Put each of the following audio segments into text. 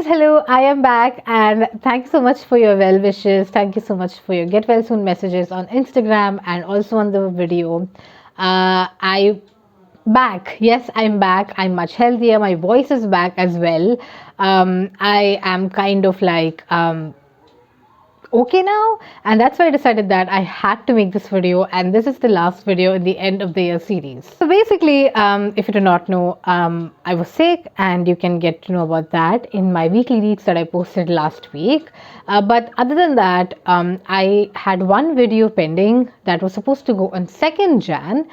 hello, I am back, and thanks so much for your well wishes. Thank you so much for your get well soon messages on Instagram and also on the video. I back. Yes, I'm back. I'm much healthier. My voice is back as well. I am kind of like okay now, and that's why I decided that I had to make this video, and this is the last video in the end of the year series. So basically, if you do not know, I was sick, and you can get to know about that in my weekly reads that I posted last week. But other than that, I had one video pending that was supposed to go on 2nd Jan,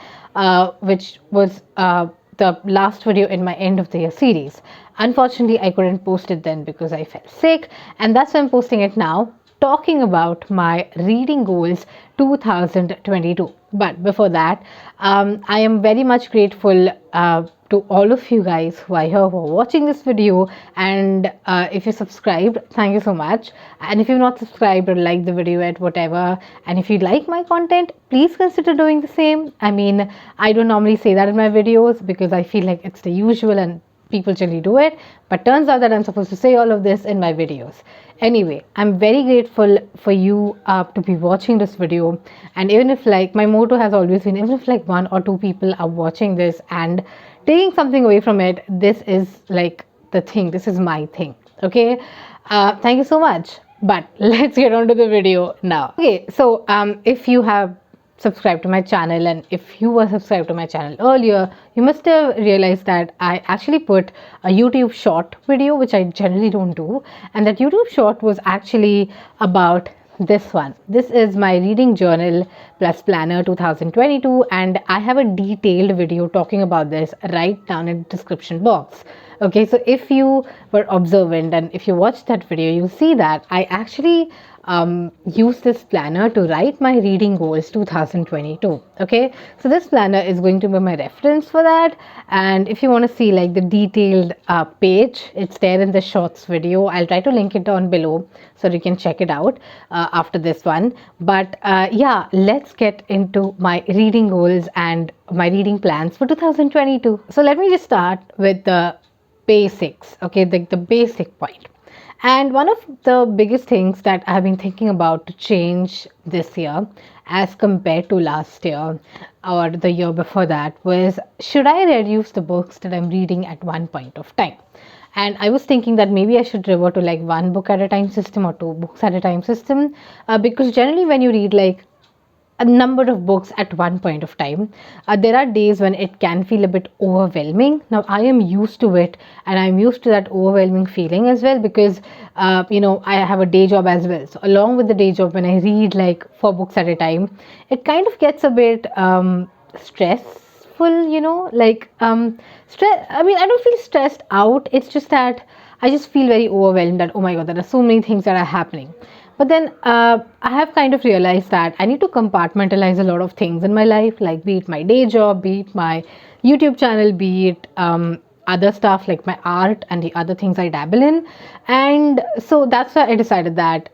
which was the last video in my end of the year series. Unfortunately, I couldn't post it then because I felt sick, and that's why I'm posting it now, talking about my reading goals 2022. But before that, I am very much grateful to all of you guys who are here, who are watching this video, and if you subscribed, thank you so much. And if you've not subscribed or liked the video yet, whatever, and if you like my content, please consider doing the same. I mean, I don't normally say that in my videos because I feel like it's the usual and people generally do it, but turns out that I'm supposed to say all of this in my videos. Anyway, I'm very grateful for you to be watching this video, and even if, like, my motto has always been, even if like 1 or 2 people are watching this and taking something away from it, this is like the thing, this is my thing. Okay, thank you so much, but let's get on to the video now. Okay, so if you have subscribe to my channel, and if you were subscribed to my channel earlier, you must have realized that I actually put a YouTube short video, which I generally don't do, and that YouTube short was actually about this one. This is my reading journal plus planner 2022, and I have a detailed video talking about this right down in the description box. Okay, so if you were observant and if you watched that video, you see that I actually use this planner to write my reading goals 2022. Okay, so this planner is going to be my reference for that, and if you want to see like the detailed page, it's there in the shorts video. I'll try to link it down below so you can check it out after this one. But yeah, let's get into my reading goals and my reading plans for 2022. So let me just start with the basics. Okay, the basic point. And one of the biggest things that I have been thinking about to change this year as compared to last year or the year before that was, should I reduce the books that I'm reading at one point of time? And I was thinking that maybe I should revert to like 1 book at a time system or 2 books at a time system, because generally when you read like a number of books at one point of time, there are days when it can feel a bit overwhelming. Now I am used to it, and I'm used to that overwhelming feeling as well, because I have a day job as well. So along with the day job, when I read like 4 books at a time, it kind of gets a bit stressful, stress. I mean, I don't feel stressed out, it's just that I just feel very overwhelmed that, oh my god, there are so many things that are happening. But then I have kind of realized that I need to compartmentalize a lot of things in my life, like be it my day job, be it my YouTube channel, be it other stuff like my art and the other things I dabble in. And so that's why I decided that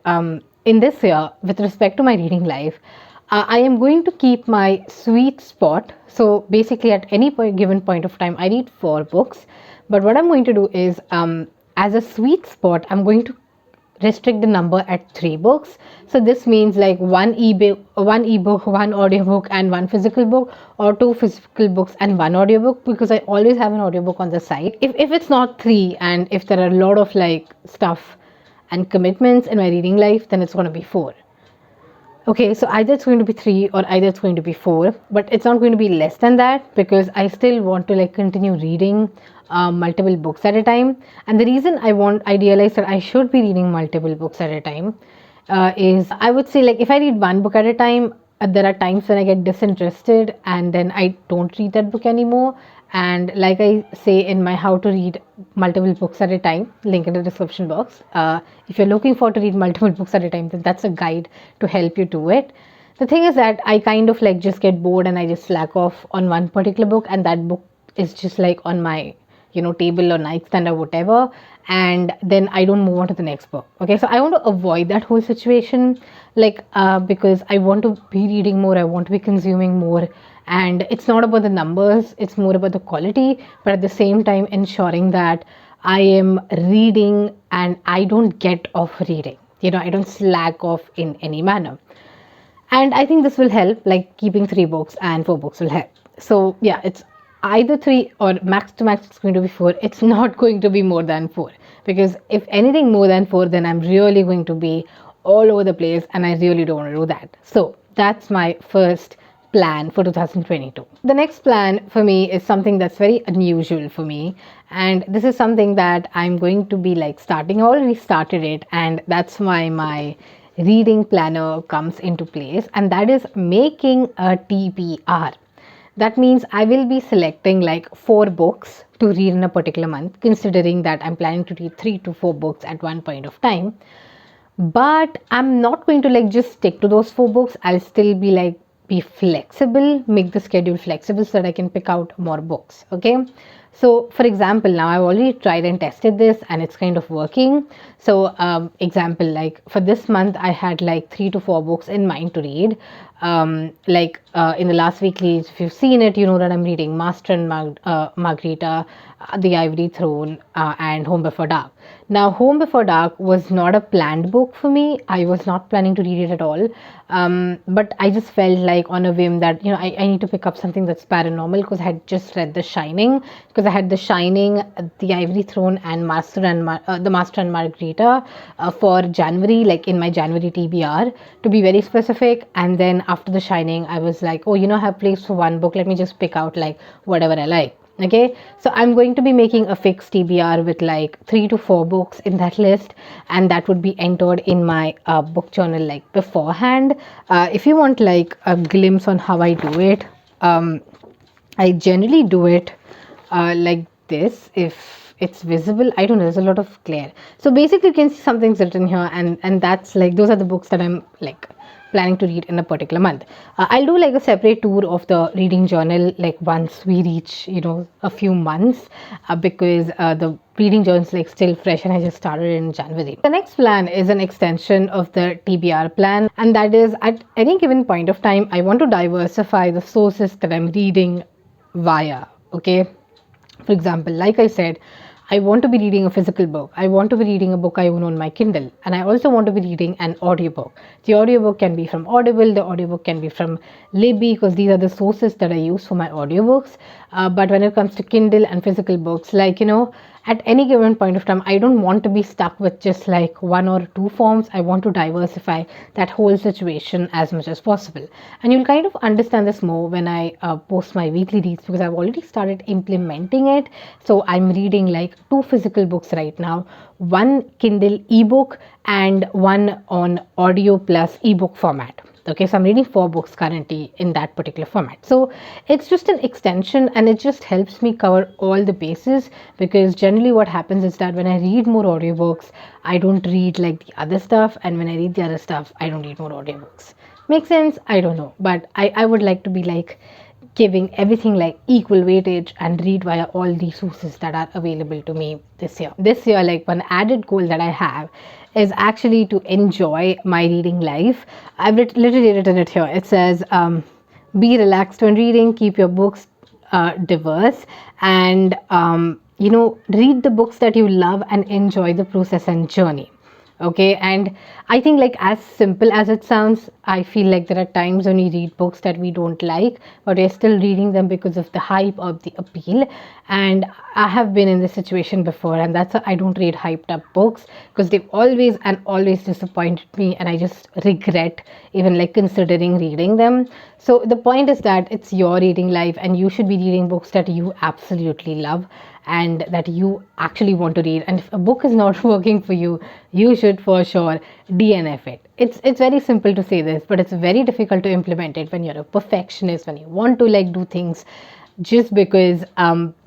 in this year, with respect to my reading life, I am going to keep my sweet spot. So basically, at any given point of time, I read 4 books. But what I'm going to do is, as a sweet spot, I'm going to restrict the number at 3 books. So this means like 1 ebook, 1 audiobook, and 1 physical book, or 2 physical books and 1 audiobook, because I always have an audiobook on the side. If it's not 3, and if there are a lot of like stuff and commitments in my reading life, then it's going to be 4. Okay, so either it's going to be 3 or either it's going to be 4, but it's not going to be less than that, because I still want to like continue reading multiple books at a time. And the reason I realized that I should be reading multiple books at a time is, I would say, like, if I read 1 book at a time, there are times when I get disinterested and then I don't read that book anymore. And like I say in my how to read multiple books at a time, link in the description box, if you're looking for to read multiple books at a time, then that's a guide to help you do it. The thing is that I kind of like just get bored and I just slack off on one particular book, and that book is just like on my table or nightstand or whatever, and then I don't move on to the next book. Okay, so I want to avoid that whole situation, like because I want to be reading more, I want to be consuming more, and it's not about the numbers, it's more about the quality, but at the same time ensuring that I am reading and I don't get off reading. I don't slack off in any manner. And I think this will help, like keeping 3 books and 4 books will help. So yeah, it's either 3 or max to max it's going to be 4. It's not going to be more than 4, because if anything more than 4, then I'm really going to be all over the place, and I really don't want to do that. So that's my first plan for 2022. The next plan for me is something that's very unusual for me, and this is something that I'm going to be like starting. I already started it, and that's why my reading planner comes into place, and that is making a TBR. That means I will be selecting like 4 books to read in a particular month, considering that I'm planning to read 3 to 4 books at one point of time. But I'm not going to like just stick to those 4 books. I'll still be like be flexible, make the schedule flexible so that I can pick out more books. Okay. So for example, now I've already tried and tested this and it's kind of working. So example, like for this month, I had like 3 to 4 books in mind to read. In the last weekly, if you've seen it, you know that I'm reading Master and Margarita, The Ivory Throne, and Home Before Dark. Now, Home Before Dark was not a planned book for me. I was not planning to read it at all. But I just felt like on a whim that, I need to pick up something that's paranormal, because I had just read The Shining, because I had The Shining, The Ivory Throne, and The Master and Margarita for January, like in my January TBR, to be very specific. And then after The Shining, I was like, oh, I have place for 1 book. Let me just pick out like whatever I like. Okay, so I'm going to be making a fixed TBR with like 3 to 4 books in that list, and that would be entered in my book journal like beforehand. If you want like a glimpse on how I do it, I generally do it like this. If it's visible, I don't know, there's a lot of glare. So basically you can see something's written here, and that's like, those are the books that I'm like planning to read in a particular month. I'll do like a separate tour of the reading journal like once we reach a few months, because the reading journal is like still fresh and I just started in January. The next plan is an extension of the TBR plan, and that is, at any given point of time, I want to diversify the sources that I'm reading via. Okay, for example, like I said, I want to be reading a physical book. I want to be reading a book I own on my Kindle. And I also want to be reading an audiobook. The audiobook can be from Audible. The audiobook can be from Libby, because these are the sources that I use for my audiobooks. But when it comes to Kindle and physical books, at any given point of time, I don't want to be stuck with just like 1 or 2 forms. I want to diversify that whole situation as much as possible. And you'll kind of understand this more when I post my weekly reads, because I've already started implementing it. So I'm reading like 2 physical books right now, 1 Kindle ebook and 1 on audio plus ebook format. Okay, so I'm reading 4 books currently in that particular format. So it's just an extension, and it just helps me cover all the bases, because generally what happens is that when I read more audiobooks, I don't read like the other stuff, and when I read the other stuff, I don't read more audiobooks. Make sense? I don't know, but I would like to be like giving everything like equal weightage and read via all the sources that are available to me this year. This year, like one added goal that I have is actually to enjoy my reading life. I've literally written it here. It says, be relaxed when reading, keep your books diverse, and read the books that you love and enjoy the process and journey. Okay, and I think like as simple as it sounds, I feel like there are times when we read books that we don't like, but we're still reading them because of the hype or the appeal. And I have been in this situation before, and that's why I don't read hyped up books, because they've always disappointed me, and I just regret even like considering reading them. So the point is that it's your reading life, and you should be reading books that you absolutely love and that you actually want to read. And if a book is not working for you, you should for sure DNF it. It's very simple to say this, but it's very difficult to implement it when you're a perfectionist, when you want to like do things just because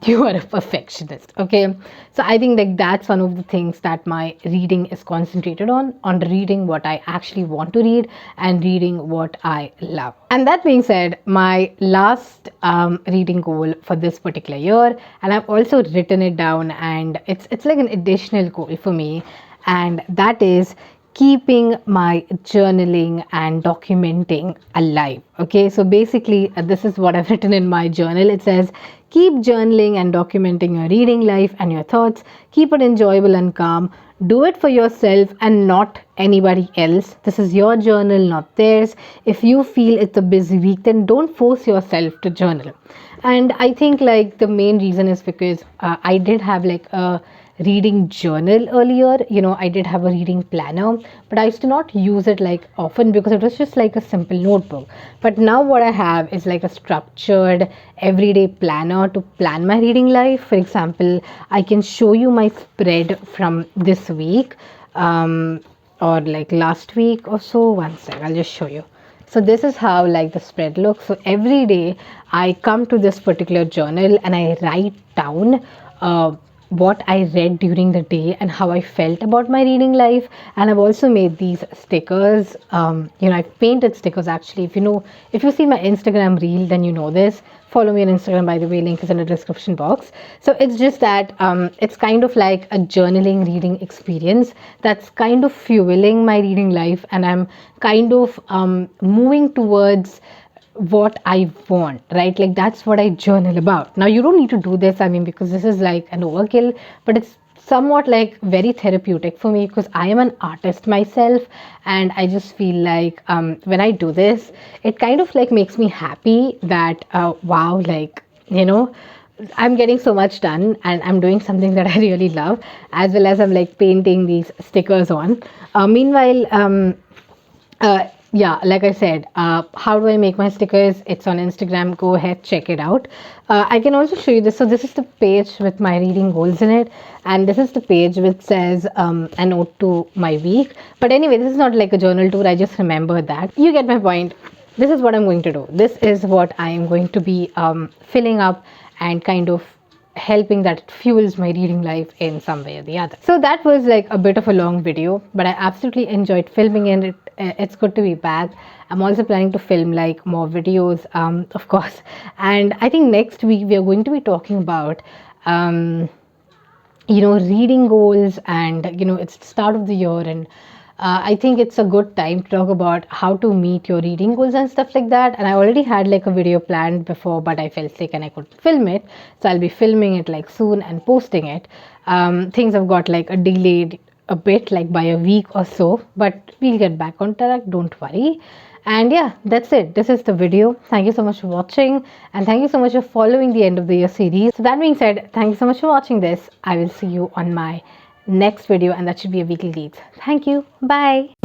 you are a perfectionist. Okay, so I think like that's one of the things that my reading is concentrated on reading what I actually want to read and reading what I love. And that being said, my last reading goal for this particular year, and I've also written it down, and it's like an additional goal for me, and that is keeping my journaling and documenting alive. Okay, so basically this is what I've written in my journal. It says, keep journaling and documenting your reading life and your thoughts. Keep it enjoyable and calm. Do it for yourself and not anybody else. This is your journal, not theirs. If you feel it's a busy week, then don't force yourself to journal. And I think like the main reason is because I did have like a reading journal earlier. I did have a reading planner, but I used to not use it like often because it was just like a simple notebook. But now what I have is like a structured everyday planner to plan my reading life. For example, I can show you my spread from this week, or like last week or so. One sec, I'll just show you. So this is how like the spread looks. So every day I come to this particular journal and I write down what I read during the day and how I felt about my reading life. And I've also made these stickers. I painted stickers actually. If you see my Instagram reel, then you know this. Follow me on Instagram, by the way, link is in the description box. So it's just that it's kind of like a journaling reading experience that's kind of fueling my reading life, and I'm kind of moving towards what I want, right? Like that's what I journal about. Now you don't need to do this, because this is like an overkill, but it's somewhat like very therapeutic for me because I am an artist myself, and I just feel like when I do this, it kind of like makes me happy that wow, like I'm getting so much done and I'm doing something that I really love, as well as I'm like painting these stickers on. Meanwhile, yeah, like I said, how do I make my stickers? It's on Instagram. Go ahead, check it out. I can also show you this. So this is the page with my reading goals in it, and this is the page which says a note to my week. But anyway, this is not like a journal tour. I just remembered that. You get my point. This is what I'm going to do. This is what I am going to be filling up and kind of helping that it fuels my reading life in some way or the other. So that was like a bit of a long video, but I absolutely enjoyed filming it. It's good to be back. I'm also planning to film like more videos, of course. And I think next week we are going to be talking about reading goals, and it's the start of the year, and I think it's a good time to talk about how to meet your reading goals and stuff like that. And I already had like a video planned before, but I felt sick and I couldn't film it, so I'll be filming it like soon and posting it. Things have got like a delayed a bit, like by a week or so, but we'll get back on track, don't worry. And yeah, that's it. This is the video. Thank you so much for watching, and thank you so much for following the end of the year series. So that being said, thank you so much for watching this. I will see you on my next video, and that should be a weekly leads. Thank you. Bye.